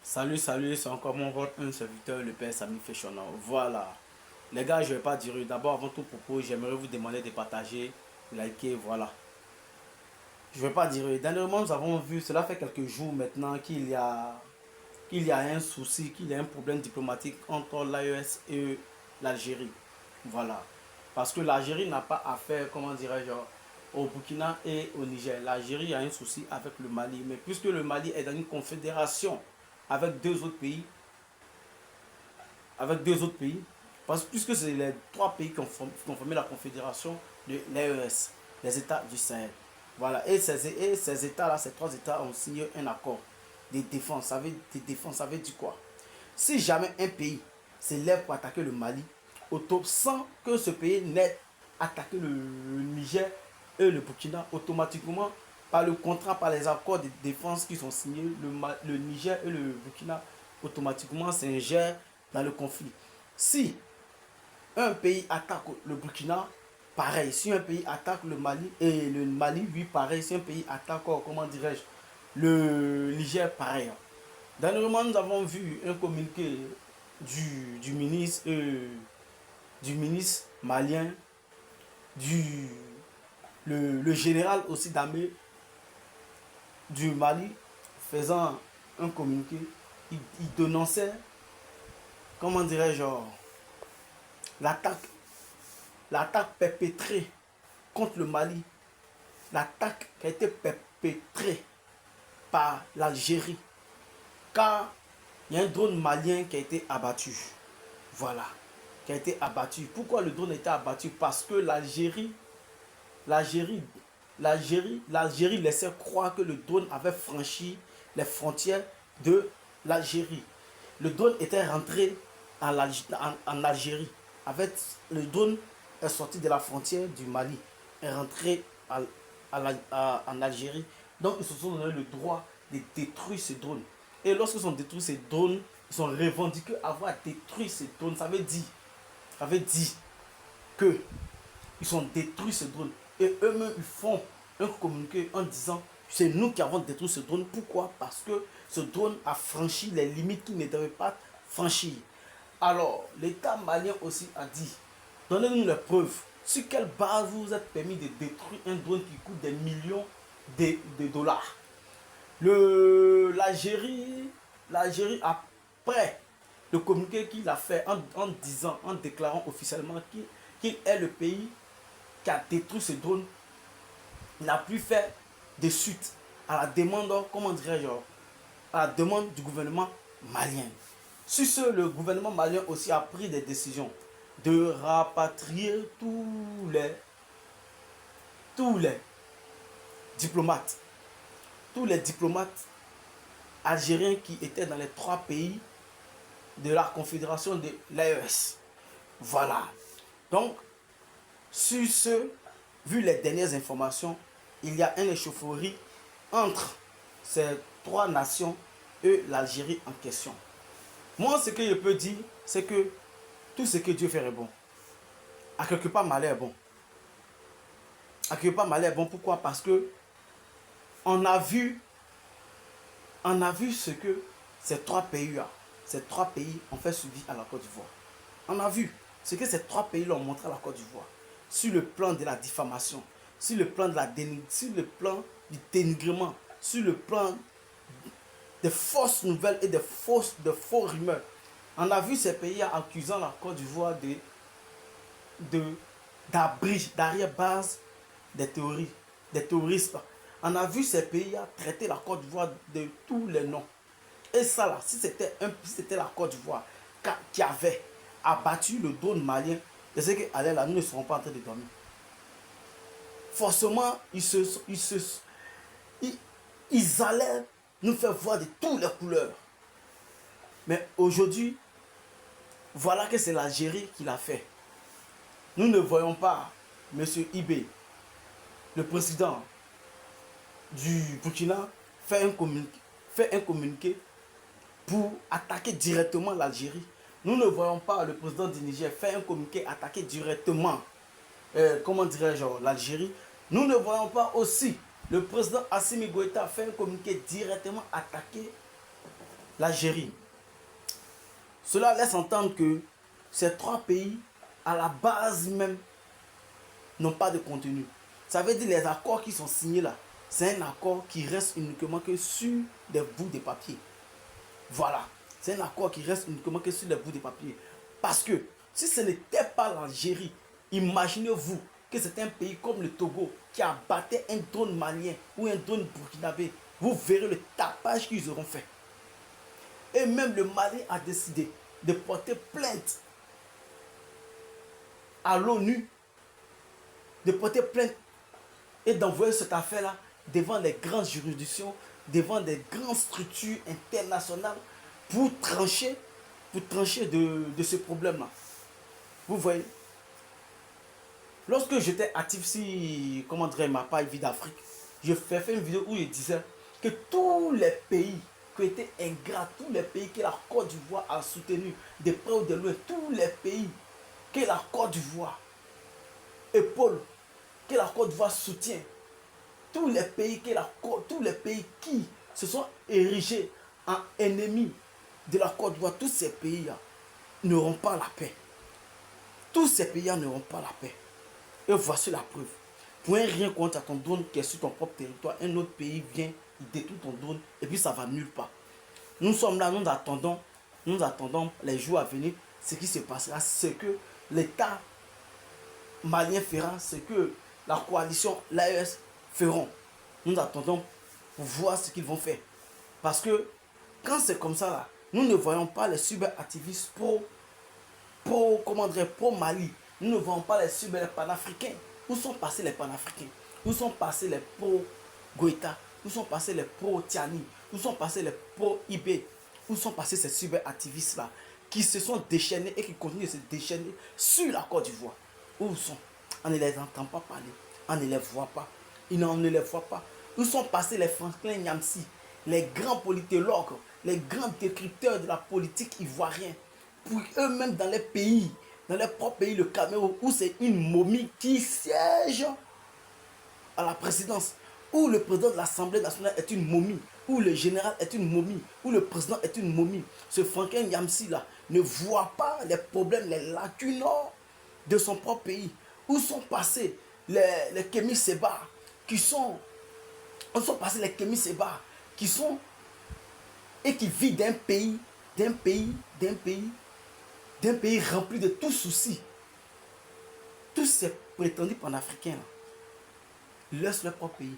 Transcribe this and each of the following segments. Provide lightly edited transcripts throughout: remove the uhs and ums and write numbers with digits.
Salut, salut, c'est encore mon votre un serviteur, le Père Sami Féchonant. Voilà. Les gars, je vais pas dire. D'abord, avant tout propos, j'aimerais vous demander de partager, liker, voilà. Je vais pas dire. Dernièrement, nous avons vu, cela fait quelques jours maintenant, qu'il y a un souci, qu'il y a un problème diplomatique entre l'AES et l'Algérie. Voilà. Parce que l'Algérie n'a pas affaire, comment dirais-je, au Burkina et au Niger. L'Algérie a un souci avec le Mali. Mais puisque le Mali est dans une confédération avec deux autres pays, parce que puisque c'est les trois pays qui ont formé la confédération de l'AES, les États du Sahel. Voilà, et ces États-là, ces trois États ont signé un accord de défense. Ça veut dire quoi? Si jamais un pays s'élève pour attaquer le Mali, sans que ce pays n'ait attaqué le Niger et le Burkina, automatiquement, par le contrat, par les accords de défense qui sont signés, le Niger et le Burkina, automatiquement s'ingèrent dans le conflit. Si un pays attaque le Burkina, pareil. Si un pays attaque le Mali, et le Mali, lui, pareil. Si un pays attaque, comment dirais-je, le Niger, pareil. Dernièrement, nous avons vu un communiqué du ministre malien, du, le général aussi d'armée du Mali, faisant un communiqué. Il dénonçait, comment dirais-je, l'attaque l'attaque perpétrée contre le Mali, l'attaque qui a été perpétrée par l'Algérie, car il y a un drone malien qui a été abattu. Voilà, qui a été abattu. Pourquoi le drone a été abattu? Parce que l'Algérie, l'Algérie laissait croire que le drone avait franchi les frontières de l'Algérie. Le drone était rentré en Algérie. Avec le drone est sorti de la frontière du Mali, est rentré en Algérie. Donc ils se sont donné le droit de détruire ce drone. Et lorsqu'ils ont détruit ces drones, ils ont revendiqué avoir détruit ces drones. Ça veut dire que ils ont détruit ce drone. Et eux-mêmes, ils font un communiqué en disant c'est nous qui avons détruit ce drone. Pourquoi? Parce que ce drone a franchi les limites qu'il ne devait pas franchir. Alors, l'État malien aussi a dit donnez-nous les preuves. Sur quelle base vous vous êtes permis de détruire un drone qui coûte des millions de dollars? L'Algérie, après le communiqué qu'il a fait en disant, en déclarant officiellement qu'il est le pays qui a détruit ce drone, n'a plus fait de suite à la demande, comment dirais-je, à la demande du gouvernement malien. Sur ce, le gouvernement malien aussi a pris des décisions de rapatrier tous les diplomates, tous les diplomates algériens qui étaient dans les trois pays de la confédération de l'AES. Voilà. Donc, sur ce, vu les dernières informations, il y a une échauffourée entre ces trois nations et l'Algérie en question. Moi, ce que je peux dire, c'est que tout ce que Dieu fait est bon. À quelque part, malheur est bon. À quelque part, malheur est bon. Pourquoi? Parce que on a vu ce que ces trois pays ont fait subir à la Côte d'Ivoire. On a vu ce que ces trois pays ont montré à la Côte d'Ivoire. Sur le plan de la diffamation, sur le plan sur le plan du dénigrement, sur le plan des fausses nouvelles et de faux rumeurs. On a vu ces pays accusant la Côte d'Ivoire d'arrière-base des terroristes. On a vu ces pays traiter la Côte d'Ivoire de tous les noms. Et ça là, si c'était la Côte d'Ivoire qui avait abattu le drone malien, je sais que là, nous ne serons pas en train de dormir. Forcément, ils allaient nous faire voir de toutes les couleurs. Mais aujourd'hui, voilà que c'est l'Algérie qui l'a fait. Nous ne voyons pas M. Ibé, le président du Burkina, faire un communiqué pour attaquer directement l'Algérie. Nous ne voyons pas le président du Niger faire un communiqué attaquer directement, comment dirais-je, l'Algérie. Nous ne voyons pas aussi le président Assimi Goïta faire un communiqué directement attaquer l'Algérie. Cela laisse entendre que ces trois pays, à la base même, n'ont pas de contenu. Ça veut dire les accords qui sont signés là, c'est un accord qui reste uniquement que sur des bouts de papier. Voilà. C'est un accord qui reste uniquement que sur des bouts de papier. Parce que si ce n'était pas l'Algérie, imaginez-vous que c'est un pays comme le Togo qui abattait un drone malien ou un drone burkinabé. Vous verrez le tapage qu'ils auront fait. Et même le Mali a décidé de porter plainte à l'ONU, de porter plainte et d'envoyer cette affaire-là devant les grandes juridictions, devant des grandes structures internationales pour trancher de ce problème-là. Vous voyez, lorsque j'étais actif si, comment dirais ma page Vie d'Afrique, je fait une vidéo où je disais que tous les pays qui étaient ingrats, tous les pays que la Côte d'Ivoire a soutenu de près ou de loin, tous les pays que la Côte d'Ivoire épaule, que la Côte d'Ivoire soutient, tous les pays qui se sont érigés en ennemis de la Côte d'Ivoire, tous ces pays-là n'auront pas la paix. Tous ces pays-là n'auront pas la paix. Et voici la preuve. Pour un rien contre ton drone qui est sur ton propre territoire, un autre pays vient, il détruit ton drone et puis ça va nulle part. Nous sommes là, nous attendons les jours à venir, ce qui se passera, ce que l'État malien fera, ce que la coalition, l'AES feront. Nous attendons pour voir ce qu'ils vont faire. Parce que quand c'est comme ça, là, nous ne voyons pas les cyberactivistes pro Mali. Nous ne voyons pas les panafricains. Où sont passés les panafricains? Où sont passés les pro-Goïta? Où sont passés les pro-Tiani? Où sont passés les pro-IB? Où sont passés ces cyberactivistes-là qui se sont déchaînés et qui continuent de se déchaîner sur la Côte d'Ivoire? Où sont? On ne les entend pas parler. On ne les voit pas. On ne les voit pas. Où sont passés les Franklin Nyamsi, les grands politologues, les grands décrypteurs de la politique ivoirienne, pour eux-mêmes dans les pays, dans leur propre pays, le Cameroun, où c'est une momie qui siège à la présidence, où le président de l'Assemblée nationale est une momie, où le général est une momie, où le président est une momie. Ce Franklin Nyamsi là ne voit pas les problèmes, les lacunes de son propre pays. Où sont passés les Kémy Séba qui sont et qui vivent d'un pays rempli de tout soucis. Tous ces prétendus panafricains laissent leur propre pays.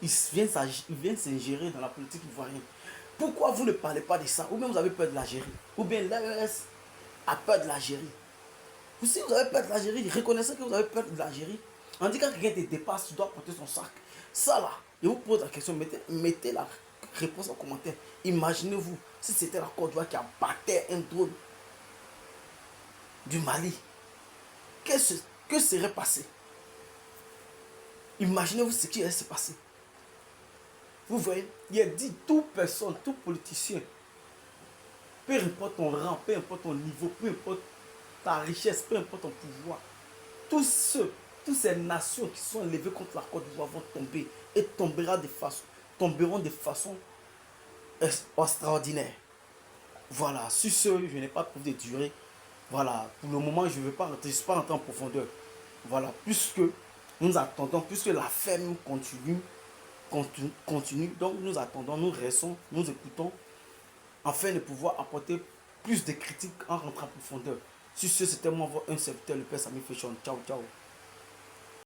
Ils viennent s'ingérer dans la politique ivoirienne. Pourquoi vous ne parlez pas de ça? Ou bien vous avez peur de l'Algérie? Ou bien l'AES a peur de l'Algérie? Si vous avez peur de l'Algérie, reconnaissez que vous avez peur de l'Algérie. On dit quand quelqu'un te dépasse, tu dois porter son sac. Ça là, je vous pose la question, mettez la réponse en commentaire. Imaginez-vous si c'était la Côte d'Ivoire qui abattait un drone du Mali. Que serait passé? Imaginez-vous ce qui allait se passer. Vous voyez, il a dit toute personne, tout politicien, peu importe ton rang, peu importe ton niveau, peu importe ta richesse, peu importe ton pouvoir, toutes ces nations qui sont levées contre la Côte d'Ivoire vont tomber et tomberont de façon extraordinaire. Voilà, sur ce, je n'ai pas trouvé de durée. Voilà, pour le moment, je ne suis pas rentrer en profondeur. Voilà, puisque nous attendons, puisque la ferme continue, donc nous attendons, nous restons, nous écoutons, afin de pouvoir apporter plus de critiques en rentrant en profondeur. Sur ce, c'était moi, un serviteur, le Père Sami Féchon. Ciao, ciao.